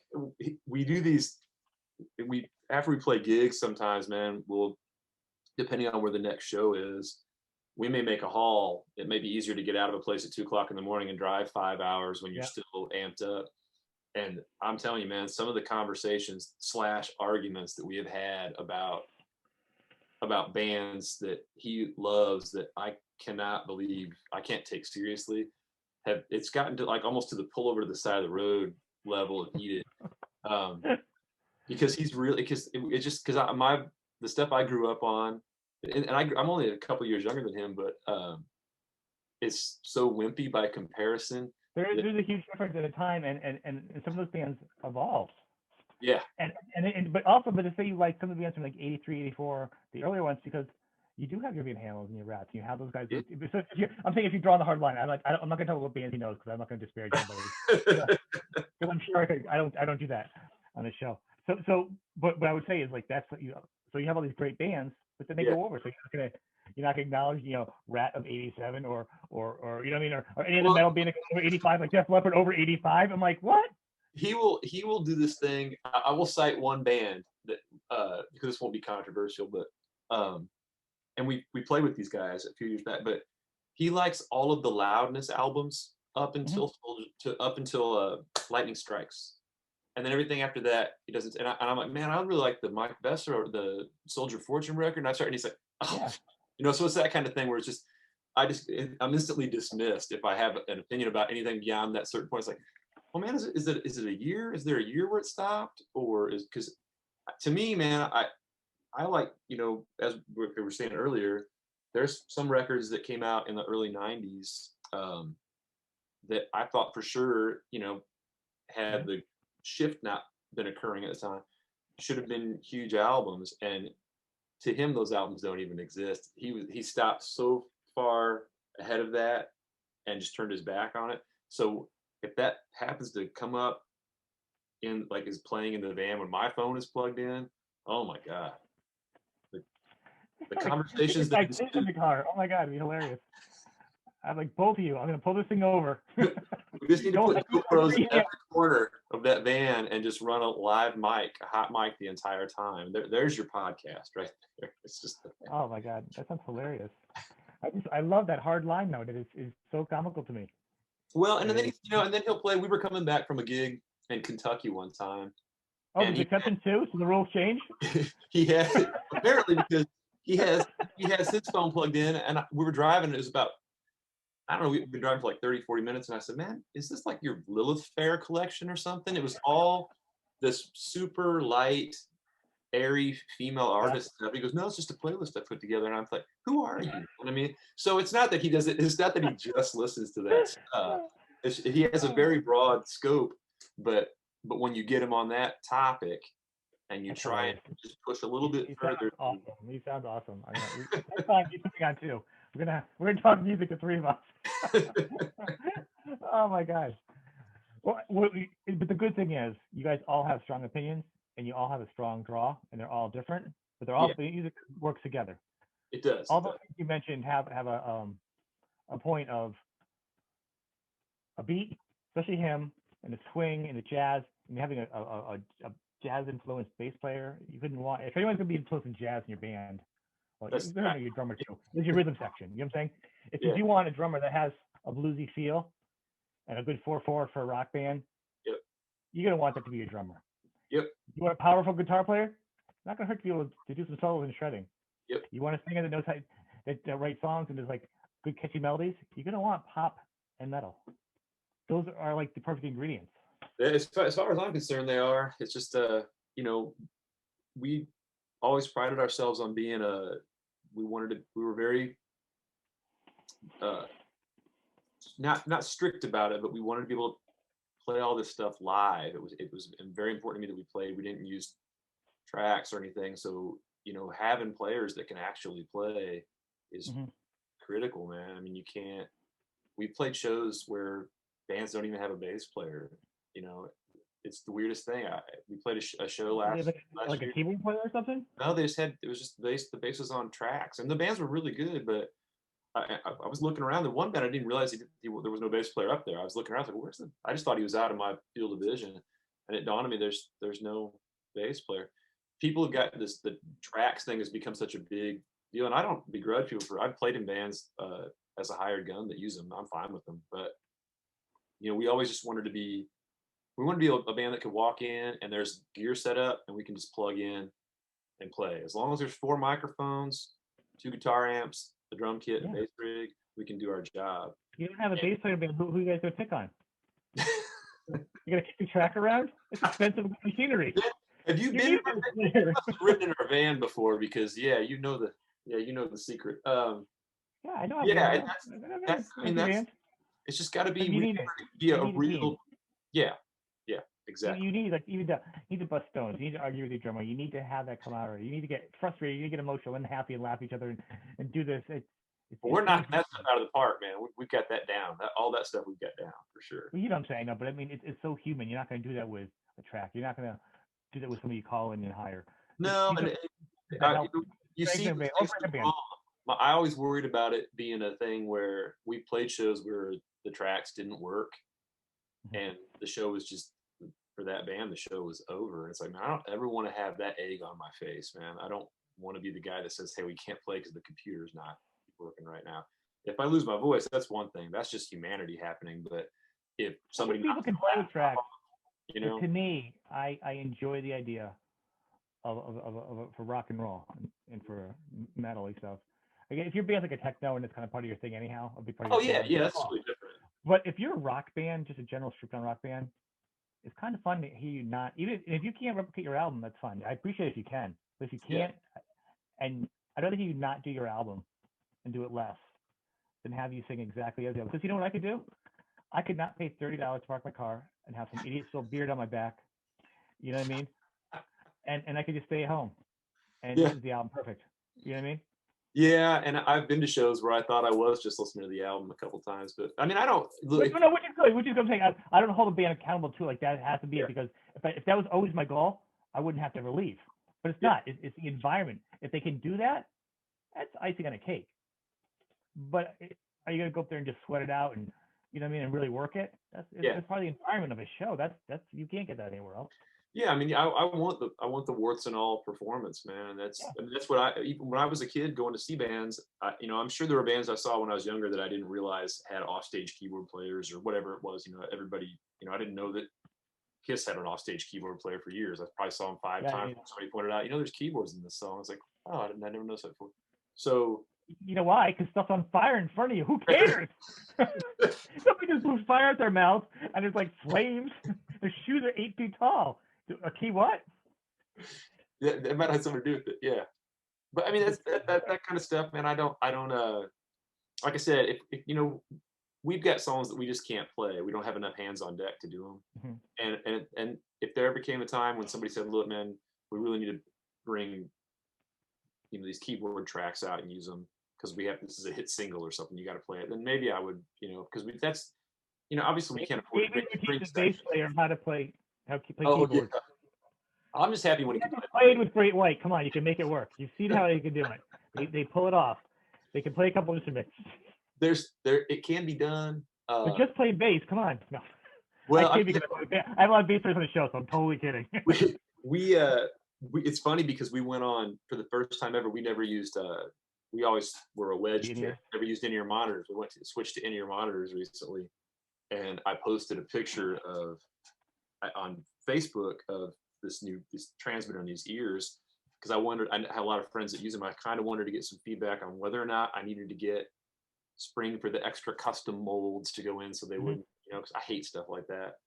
We do these. After we play gigs, sometimes, man, we'll, depending on where the next show is, we may make a haul. It may be easier to get out of a place at 2:00 in the morning and drive 5 hours when you're still amped up. And I'm telling you, man, some of the conversations / arguments that we have had about bands that he loves that I cannot believe I can't take seriously, it's gotten to like almost to the pull over to the side of the road level of heated. Because it's just because the stuff I grew up on, and I'm only a couple years younger than him, but it's so wimpy by comparison. There's a huge difference at a time, and some of those bands evolved. Yeah. But also, but to say you like some of the bands from like 83, 84, the earlier ones, because you do have your Van Halens and your Rats, and you have those guys. Yeah. So I'm saying if you draw the hard line, I'm not going to tell what bands he knows because I'm not going to disparage anybody. Because I'm sure I don't do that on the show. So but what I would say is like that's what you. So you have all these great bands, but then they go over. So you're not gonna acknowledge, Rat of '87 or you know what I mean, or any of the metal band over '85, like Def Leppard over '85. I'm like, what? He will do this thing. I will cite one band that because this won't be controversial, but and we played with these guys a few years back, but he likes all of the Loudness albums up until Lightning Strikes. And then everything after that, he doesn't. And I'm like, man, I really like the Mike Besser or the Soldier of Fortune record. And I start, and he's like, oh, so it's that kind of thing where it's just, I'm instantly dismissed if I have an opinion about anything beyond that certain point. It's like, well, man, is it a year? Is there a year where it stopped, or because to me, man, I like, as we were saying earlier, there's some records that came out in the early '90s that I thought for sure, had the shift not been occurring at the time, should have been huge albums, and to him those albums don't even exist. He stopped so far ahead of that and just turned his back on it. So if that happens to come up in like is playing in the van when my phone is plugged in, oh my god, the conversations that in the car. Oh my god, it'd be hilarious. I'm like, both of you, I'm gonna pull this thing over. We just need to put GoPros in every corner of that van and just run a live mic, a hot mic the entire time. There's your podcast right there. It's just. Oh my god, that sounds hilarious. I love that hard line note. It is so comical to me. Well, and then and then he'll play. We were coming back from a gig in Kentucky one time. Oh, there's exception too, so the rules change. He had apparently because he has his phone plugged in, and we were driving. And it was about, I don't know, we've been driving for like 30, 40 minutes. And I said, man, is this like your Lilith Fair collection or something? It was all this super light, airy female artist stuff. He goes, no, it's just a playlist I put together. And I'm like, who are you? And I mean, so it's not that he does it. It's not that he just listens to that stuff. He has a very broad scope, but when you get him on that topic and you try and just push a little bit further. Awesome. He sounds awesome. Next time he's coming on too. We're gonna talk music, the three of us. Oh my gosh. Well, but the good thing is, you guys all have strong opinions, and you all have a strong draw, and they're all different, but they're all music works together. It does. All those things you mentioned have a point of a beat, especially him, and the swing and the jazz, and having a jazz influenced bass player. You couldn't want, if anyone's gonna be influenced in jazz in your band, well, you're gonna be your drummer too. There's your rhythm section. You know what I'm saying? If you do want a drummer that has a bluesy feel and a good 4/4 for a rock band, you're gonna want that to be your drummer. Yep. You want a powerful guitar player? Not gonna hurt to be able to do some solos and shredding. Yep. You want a singer that knows how that writes songs and does like good catchy melodies? You're gonna want pop and metal. Those are like the perfect ingredients. As far as I'm concerned, they are. It's just we always prided ourselves on being we were very not strict about it, but we wanted to be able to play all this stuff live. It was very important to me that we played. We didn't use tracks or anything. So, having players that can actually play is critical, man. I mean, we played shows where bands don't even have a bass player. It's the weirdest thing. We played a show last year. A keyboard player or something? No, it was just the bass was on tracks, and the bands were really good. But I was looking around. The one band I didn't realize there was no bass player up there. I was looking around, like, I just thought he was out of my field of vision, and it dawned on me there's no bass player. People have got the tracks thing has become such a big deal, and I don't begrudge people I've played in bands as a hired gun that use them. I'm fine with them, but we always just wanted to be a band that could walk in and there's gear set up and we can just plug in and play. As long as there's 4 microphones, 2 guitar amps, the drum kit, and bass rig, we can do our job. You don't have a bass player band. Who you guys gonna pick on? You gonna kick the track around? It's expensive machinery. Have you been ridden in our van before? Because you know the secret. I know. It's just got to be a real. Yeah. exactly. You need like you need to bust stones. You need to argue with your drummer. You need to have that camaraderie. You need to get frustrated. You need to get emotional and happy and laugh at each other and do this. But we're It is. knocking that stuff out of the park, man. We've got that down. All that stuff we've got down for sure. Well, you know what I'm saying? No, but I mean, it's so human. You're not going to do that with a track. You're not going to do that with somebody you call in and hire. No, These are and that I, help. you see Band, these or things for a go band. wrong. I always worried about it being a thing where we played shows where the tracks didn't work, Mhm. and the show was just for that band. The show was over. And it's like, man, I don't ever want to have that egg on my face, man. I don't want to be the guy that says, "Hey, we can't play because the computer's not working right now." If I lose my voice, that's one thing. That's just humanity happening. But if I somebody think people knocks can the play with laptop tracks, off, you but know, to me, I enjoy the idea for rock and roll and for metal stuff. Again, if your band's like a techno and it's kind of part of your thing anyhow, a big part of oh your yeah, sound, yeah, it's that's cool. totally different. But if you're a rock band, just a general stripped down rock band, it's kind of fun to hear you not even if you can't replicate your album, that's fine. I appreciate if you can, but if you Yeah, can't, and I'd rather hear you not do your album and do it less than have you sing exactly as the album. Because you know what I could do? I could not pay $30 to park my car and have some idiot spill beard on my back. You know what I mean? And I could just stay at home and this yeah, is the album perfect. You know what I mean? yeah. And I've been to shows where I thought I was just listening to the album a couple times, but I mean, I don't look. Which, no, which is good. Which is good. I'm saying I don't hold a band accountable to like that. It has to be Yeah, it because if that was always my goal, I wouldn't have to ever leave. But it's yeah, not. It's the environment. If they can do that, that's icing on a cake. But are you gonna go up there and just sweat it out and you know what I mean and really work it? yeah. That's part of the environment of a show. That's you can't get that anywhere else. Yeah, I mean, I want the warts and all performance, man. And Yeah. I mean, that's what I even when I was a kid going to see bands. You know, I'm sure there were bands I saw when I was younger that I didn't realize had offstage keyboard players or whatever it was. You know, everybody. You know, I didn't know that Kiss had an offstage keyboard player for years. I probably saw him five Yeah. I times. mean, Somebody pointed out, you know, there's keyboards in this song. I was like, oh, I never noticed that before. So you know why? Because stuff's on fire in front of you. Who cares? Somebody just blew fire out their mouth and there's like flames. Their shoes are 8 feet tall. A key what? that might have something to do with it. Yeah, but I mean, that kind of stuff, man. I don't. Like I said, if you know, we've got songs that we just can't play. We don't have enough hands on deck to do them. Mhm. And if there ever came a time when somebody said, "Look, man, we really need to bring these keyboard tracks out and use them because we have this is a hit single or something, you got to play it," then maybe I would, because that's obviously we can't afford to David bring would a teach string the bass section. player how to play Oh yeah, keyboard. I'm just happy when You he can guys play. played with Great White. Come on, you can make it work. You've seen how they can do it. They pull it off. They can play a couple instruments. There it can be done. But just playing bass, come on. No. I Well, kid because I have a lot of bass players on the show, so I'm totally kidding. we it's funny because we went on for the first time ever. We never used we always were a wedge kit, In-ear. never used in-ear monitors. We went to switch to in-ear monitors recently, and I posted a picture of on Facebook of this transmitter on these ears because I had a lot of friends that use them. I kind of wanted to get some feedback on whether or not I needed to get spring for the extra custom molds to go in so they Mhm. wouldn't, because I hate stuff like that.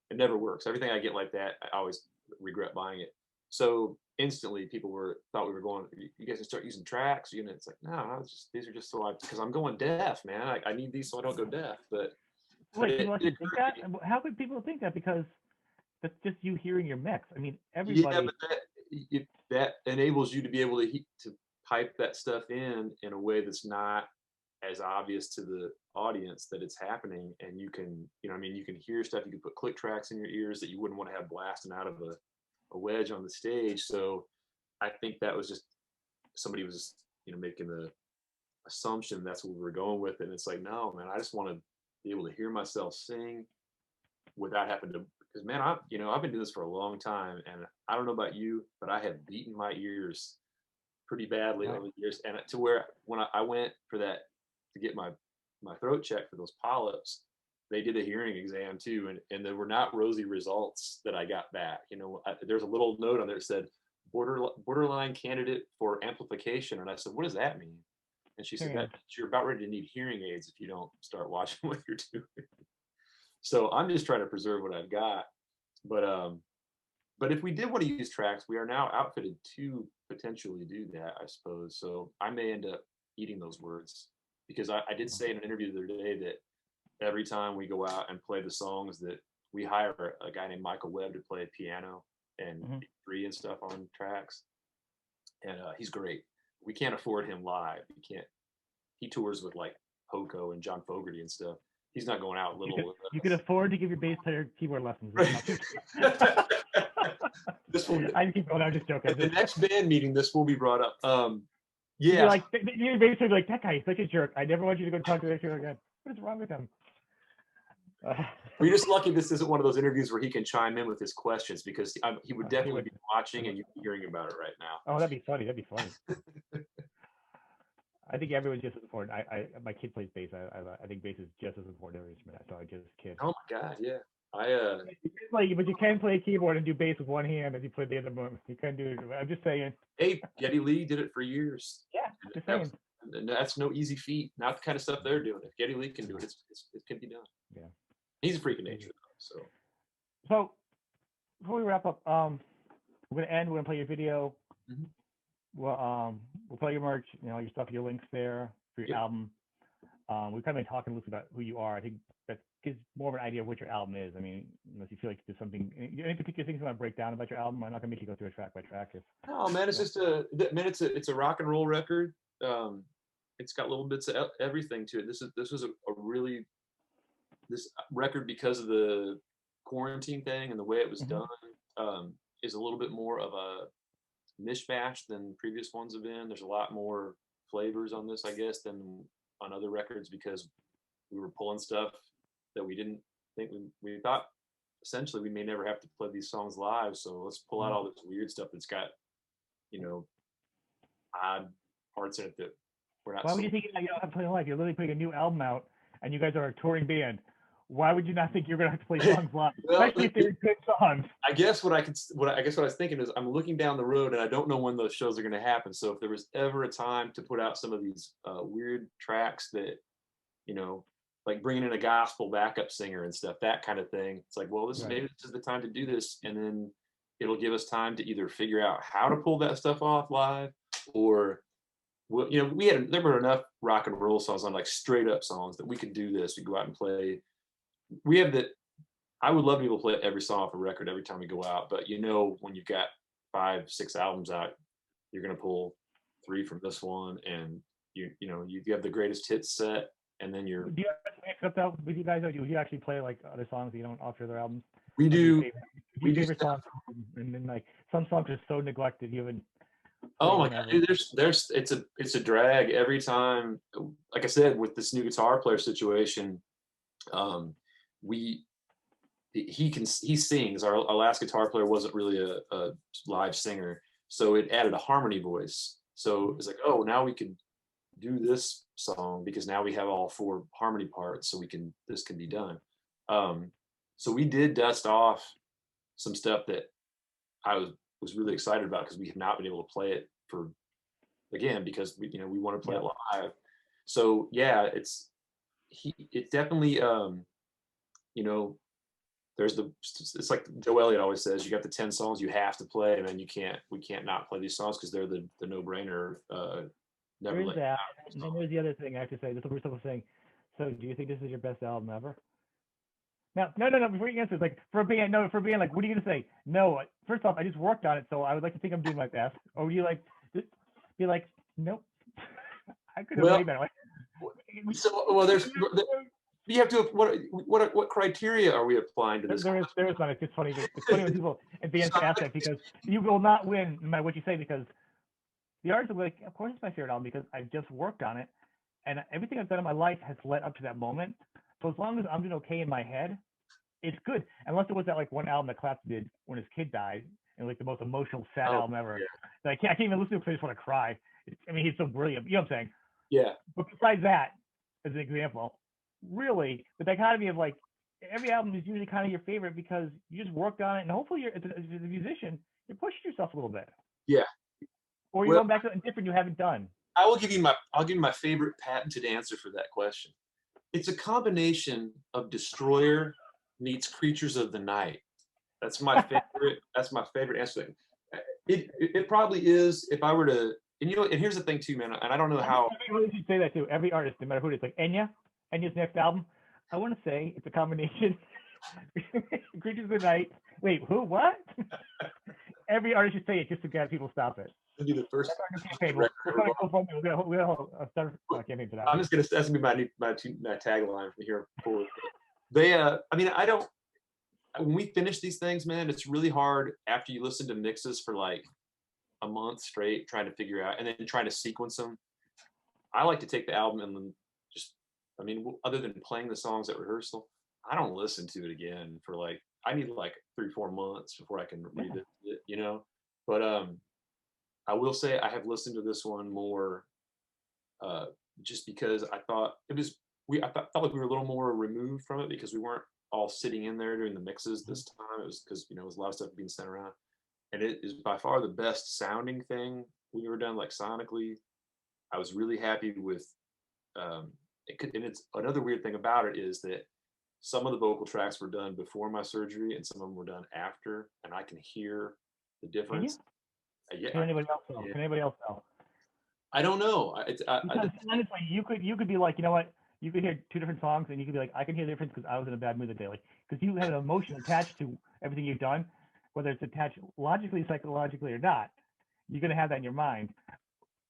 It never works. Everything I get like that, I always regret buying it. So instantly, people thought we were going. You guys can start using tracks. It's like no, these are just so because I'm going deaf, man. I need these so I don't go deaf. But Wait, it people did actually think occur that? to me. How could people think that? Because that's just you hearing your mix. I mean, Yeah, everybody. but that enables you to be able to pipe that stuff in a way that's not as obvious to the audience that it's happening, and you can, I mean, you can hear stuff. You can put click tracks in your ears that you wouldn't want to have blasting out of a wedge on the stage. So I think that was just somebody was, making the assumption that's what we were going with, and it's like, no, man, I just want to be able to hear myself sing without having to. Because man, I've been doing this for a long time, and I don't know about you, but I have beaten my ears pretty badly Right. over the years, and to where when I went for that to get my throat checked for those polyps, they did a hearing exam too, and there were not rosy results that I got back. There's a little note on there that said borderline candidate for amplification, and I said, what does that mean? And she said Hearing that aids. you're about ready to need hearing aids if you don't start watching what you're doing. So I'm just trying to preserve what I've got, but if we did want to use tracks, we are now outfitted to potentially do that, I suppose. So I may end up eating those words because I did say in an interview the other day that every time we go out and play the songs that we hire a guy named Michael Webb to play piano and Mhm. three and stuff on tracks, and he's great. We can't afford him live. We can't. He tours with like Poco and John Fogerty and stuff. He's not going out You little could with you could us. afford to give your bass player keyboard lessons. This will I keep going. I'm just joking. at the next band meeting. This will be brought up. You'd be Yeah, like, your bass player like, that guy is such a jerk. I never want you to go talk to that jerk again. What is wrong with him? we're just lucky this isn't one of those interviews where he can chime in with his questions because he would definitely be watching and you'd be hearing about it right now. Oh, that'd be funny. That'd be funny. I think everyone's just as important. My kid plays bass. I think bass is just as important as instrument. So I just kid. Oh my God, yeah. But you can play keyboard and do bass with one hand as you play the other one. You can do it. I'm just saying. Hey, Geddy Lee did it for years. Yeah, just saying. And that's no easy feat. Not the kind of stuff they're doing. If Geddy Lee can do it, it can be done. Yeah. He's a freak of nature, though. So before we wrap up, we're gonna end. We're gonna play your video. Mm-hmm. We'll play your merch. You know, your stuff, your links there for your album. We've kind of been talking loosely about who you are. I think that gives more of an idea of what your album is. I mean, unless you feel like there's something, any particular things you want to break down about your album. I'm not gonna make you go through it track by track. No, man, it's just it's a rock and roll record. It's got little bits of everything to it. This was a really this record, because of the quarantine thing and the way it was done, is a little bit more of a mishmash than previous ones have been. There's a lot more flavors on this, I guess, than on other records, because we were pulling stuff that we didn't think we thought essentially we may never have to play these songs live. So let's pull out all this weird stuff that's got, odd parts in it that we're not. Why would you think you don't have to play live? You're literally putting a new album out, and you guys are a touring band. Why would you not think you're gonna have to play songs live, especially if they're good songs? I guess what I was thinking is I'm looking down the road and I don't know when those shows are going to happen. So if there was ever a time to put out some of these weird tracks that, like bringing in a gospel backup singer and stuff, that kind of thing, it's like, well, maybe this is the time to do this, and then it'll give us time to either figure out how to pull that stuff off live, or there were enough rock and roll songs on, like straight up songs, that we could do this. We go out and play. We have that. I would love to be able to play every song off a record every time we go out, but when you've got 5-6 albums out, you're going to pull 3 from this one, and you have the greatest hits set, and then you're. Do you mix up that with you guys, or do you actually play like other songs that you don't off your other albums? We do. We do favorite songs, and then like some songs are so neglected. You haven't. Oh my God, dude, it's a drag every time. Like I said, with this new guitar player situation, he sings. Our last guitar player wasn't really a live singer, so it added a harmony voice. So it's like, oh, now we can do this song because now we have all 4 harmony parts, so this can be done. So we did dust off some stuff that I was really excited about, because we have not been able to play it because we want to play it live. So yeah, it's definitely it's like Joe Elliott always says, you got the 10 songs you have to play, and then we can't not play these songs because they're the no-brainer. There is that, and then there's the other thing I have to say. This is a simple thing. So, do you think this is your best album ever? No. Before you answer, it's like for being like, what are you gonna say? No. First off, I just worked on it, so I would like to think I'm doing my best. Or would you like just be like, nope, I could have way better. You have to. What criteria are we applying to this? There is not. It's just funny. It's funny when people advance ask that, because you will not win no matter what you say, because the artist will be like, of course it's my favorite album because I just worked on it, and everything I've done in my life has led up to that moment. So as long as I'm doing okay in my head, it's good. Unless it was that like one album that Clapton did when his kid died, and like the most emotional, sad album ever. Yeah. I can't even listen to it because I just want to cry. He's so brilliant. You know what I'm saying? Yeah. But besides that, as an example, really the dichotomy of like every album is usually kind of your favorite because you just worked on it, and hopefully as a musician, you're pushing yourself a little bit. Yeah. Or you're going back to something different you haven't done. I'll give you my favorite patented answer for that question. It's a combination of Destroyer meets Creatures of the Night. That's my favorite. That's my favorite answer. It probably is. If I were to, and here's the thing too, man. And I don't know how. You should say that too. Every artist, no matter who it is, like Enya's next album. I want to say it's a combination Creatures of the Night. Wait, who? What? Every artist should say it just to get people stop it. It'll be the first That's our new campaign. record We'll ever start a GoFundMe. We'll start a campaign for that. I'm just gonna that's gonna be my tagline from here forward. They I mean I don't when we finish these things, man, it's really hard after you listen to mixes for like a month straight trying to figure out and then trying to sequence them. I like to take the album and then just I mean other than playing the songs at rehearsal, I don't listen to it again for like I need like 3-4 months before I can revisit it, you know. But I will say I have listened to this one more uh, just because I thought it was I felt like we were a little more removed from it because we weren't all sitting in there doing the mixes this time. It was because you know it was a lot of stuff being sent around, and it is by far the best sounding thing we ever done. Like sonically, I was really happy with. And it's another weird thing about it is that some of the vocal tracks were done before my surgery, and some of them were done after, and I can hear the difference. Yeah, Can anybody else know? yeah. Can anybody else know? I don't know. Because honestly, you could be like, you know what? You could hear two different songs, and you could be like, I can hear the difference because I was in a bad mood that day. Like, because you have an emotion attached to everything you've done, whether it's attached logically, psychologically, or not. You're gonna have that in your mind.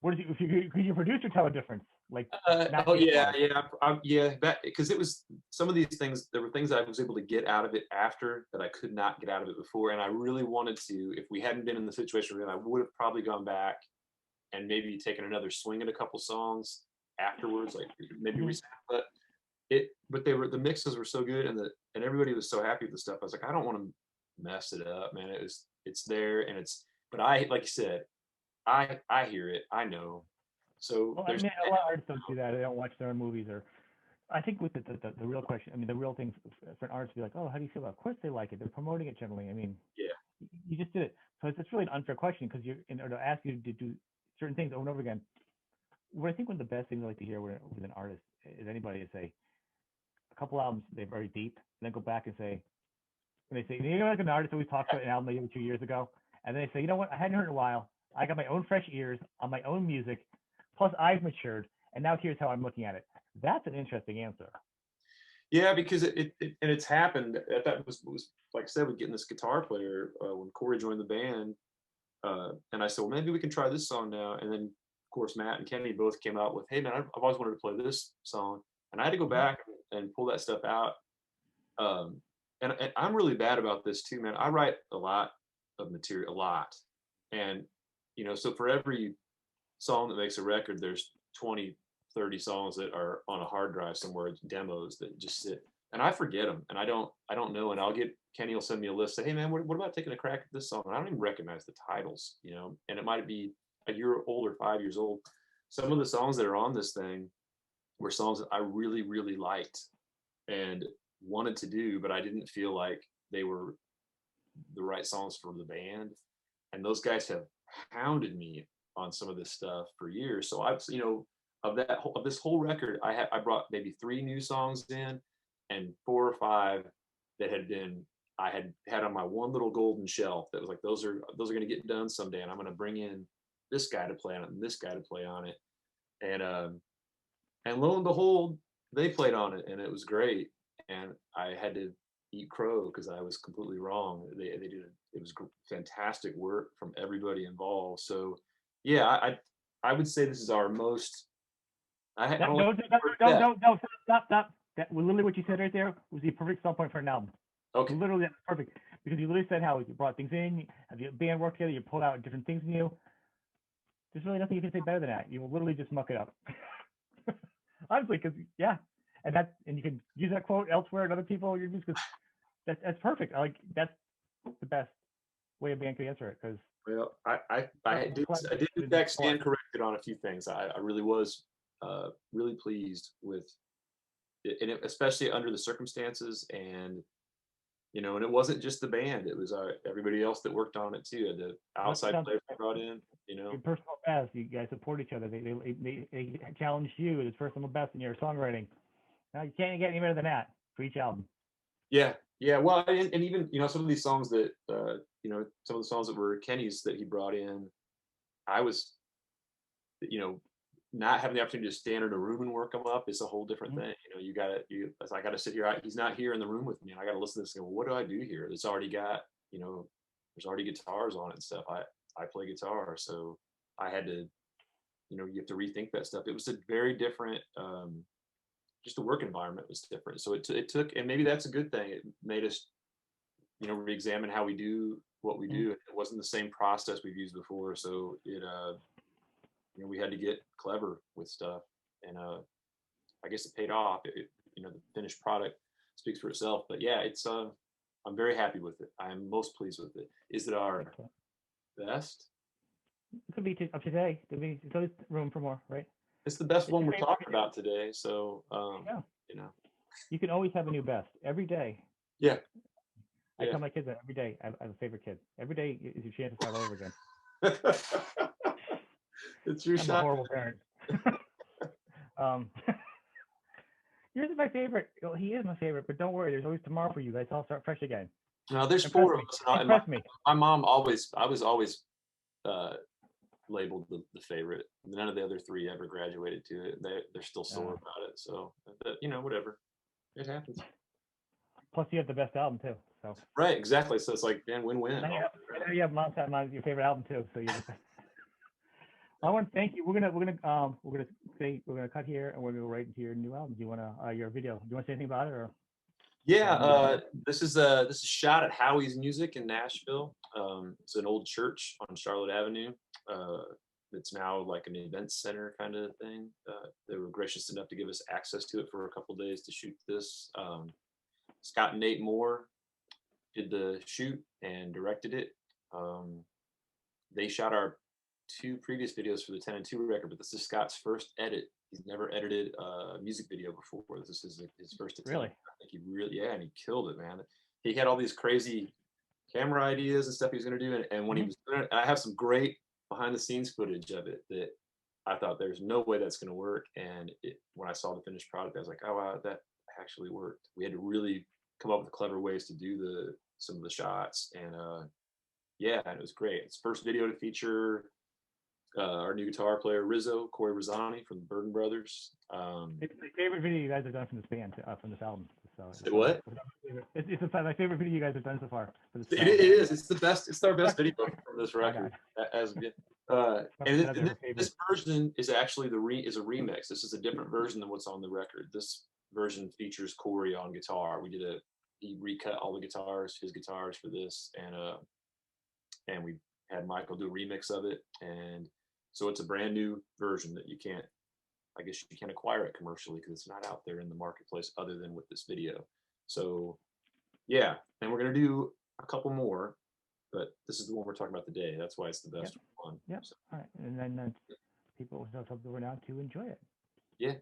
What if could your producer tell a difference? Like, oh yeah, yeah, because it was some of these things. There were things I was able to get out of it after that I could not get out of it before, and I really wanted to. If we hadn't been in the situation, I would have probably gone back and maybe taken another swing at a couple songs afterwards, like maybe but the mixes were so good and everybody was so happy with the stuff. I was like, I don't want to mess it up, man. It's there and but I like you said, I hear it, I know. So well, I mean, a lot of artists don't do that. They don't watch their own movies or. I think with the real question, I mean, the real things for an artist to be like, oh, how do you feel about it? Of course they like it. They're promoting it generally. I mean, yeah, you just did it. So it's really an unfair question because you're in order to ask you to do certain things over and over again. What I think one of the best things I like to hear with an artist is anybody to say a couple albums they're very deep, and then go back and say, when they say, you know, like an artist always talks about an album they did 2 years ago, and then they say, you know what, I hadn't heard in a while. I got my own fresh ears on my own music, plus I've matured, and now here's how I'm looking at it. That's an interesting answer. Yeah, because and it's happened. That was like I said, with getting this guitar player when Corey joined the band, and I said, well, maybe we can try this song now. And then, of course, Matt and Kenny both came out with, hey, man, I've always wanted to play this song. And I had to go back and pull that stuff out. And I'm really bad about this too, man. I write a lot of material, a lot. And, you know, so for every song that makes a record, there's 20, 30 songs that are on a hard drive somewhere, demos that just sit. And I forget them, and I don't know. And Kenny will send me a list. Say, hey man, what about taking a crack at this song? And I don't even recognize the titles, you know. And it might be a year old or 5 years old. Some of the songs that are on this thing were songs that I really, really liked and wanted to do, but I didn't feel like they were the right songs for the band. And those guys have hounded me on some of this stuff for years. So I've, you know, of this whole record, I brought maybe 3 new songs in and 4 or 5 that I had on my one little golden shelf that was like those are going to get done someday, and I'm going to bring in this guy to play on it and this guy to play on it, and lo and behold, they played on it and it was great, and I had to eat crow because I was completely wrong. They did it was fantastic work from everybody involved. So yeah, I would say this is our most. No, stop. That literally what you said right there was the perfect stop point for an album. Okay. Literally, that's perfect because you literally said how you brought things in, have the band work together, you pulled out different things in you. There's really nothing you can say better than that. You will literally just muck it up. Honestly, because and you can use that quote elsewhere and other people in your music because that's perfect. That's the best way a band could answer it because. Well, I did text and corrected on a few things. I really was really pleased with it, and especially under the circumstances, and you know, and it wasn't just the band; it was everybody else that worked on it too. The outside players brought in, you know, your personal best. You guys support each other. They challenged you as personal best in your songwriting. Now you can't get any better than that for each album. Yeah. Well, and even you know some of these songs that you know some of the songs that were Kenny's that he brought in, I was, you know, not having the opportunity to stand in a room and work them up is a whole different Mhm. thing. I got to sit here. He's not here in the room with me, and I got to listen to this and go, well, what do I do here? It's already got, there's already guitars on it and stuff. I play guitar, so I had to, you have to rethink that stuff. It was a very different, just the work environment was different. So it took, and maybe that's a good thing. It made us, re-examine how we do what we Mhm. do. It wasn't the same process we've used before, so we had to get clever with stuff, and I guess it paid off. The finished product speaks for itself. But yeah, I'm very happy with it. I am most pleased with it. Is it our Excellent. best? It could be up today. There's always room for more, right? It's the best It's one your we're favorite talking video. about today. So, Yeah. you know, You can always have a new best every day. yeah, I yeah. tell my kids that every day. I have a favorite kid. Every day is your chance to start all over again. It's your I'm a shot. horrible parent. um, yours is my favorite. Well, he is my favorite, but don't worry. There's always tomorrow for you guys. I'll start fresh again. No, there's Impress four of me. us, and Impress me. my mom always, I was always uh, labeled the favorite. None of the other three ever graduated to it. They're still sore Uh, about it. So, but, whatever. It happens. Plus, you have the best album too. So Right, exactly. So it's like, man, win-win. now you all have, around. now you have Mountain Mountain, your favorite album too. So you're just. I want to thank you. We're gonna cut here and we're gonna go right into your new album. Do you wanna your video? Do you want to say anything about it or? Yeah, Um, this is shot at Howie's Music in Nashville. It's an old church on Charlotte Avenue. Uh, it's now like an event center kind of thing. They were gracious enough to give us access to it for a couple days to shoot this. Scott and Nate Moore did the shoot and directed it. Um, they shot our two previous videos for the 10 and 2 record, but this is Scott's first edit. He's never edited a music video before. This is his first attempt. really? I think he really, yeah, and he killed it, man. He had all these crazy camera ideas and stuff he was going to do, and when he Mhm. was doing it, I have some great behind the scenes footage of it that I thought there's no way that's going to work. And when I saw the finished product, I was like, oh wow, that actually worked. We had to really come up with clever ways to do some of the shots, and yeah, and it was great. It's first video to feature our new guitar player Rizzo, Corey Rizzani from the Burden Brothers. It's my favorite video you guys have done from this band, from this album. So What? it's my favorite video you guys have done so far for this It, album. it is. It's the best. It's our best video from this record. As and Another favorite. this version is actually is a remix. This is a different version than what's on the record. This version features Corey on guitar. He recut all the guitars, his guitars for this, and we had Michael do a remix of it, and so it's a brand new version that I guess you can't acquire it commercially because it's not out there in the marketplace other than with this video. So yeah, and we're gonna do a couple more, but this is the one we're talking about today. That's why it's the best one. Yep. So, All right, and then people will come over now to enjoy it. yeah.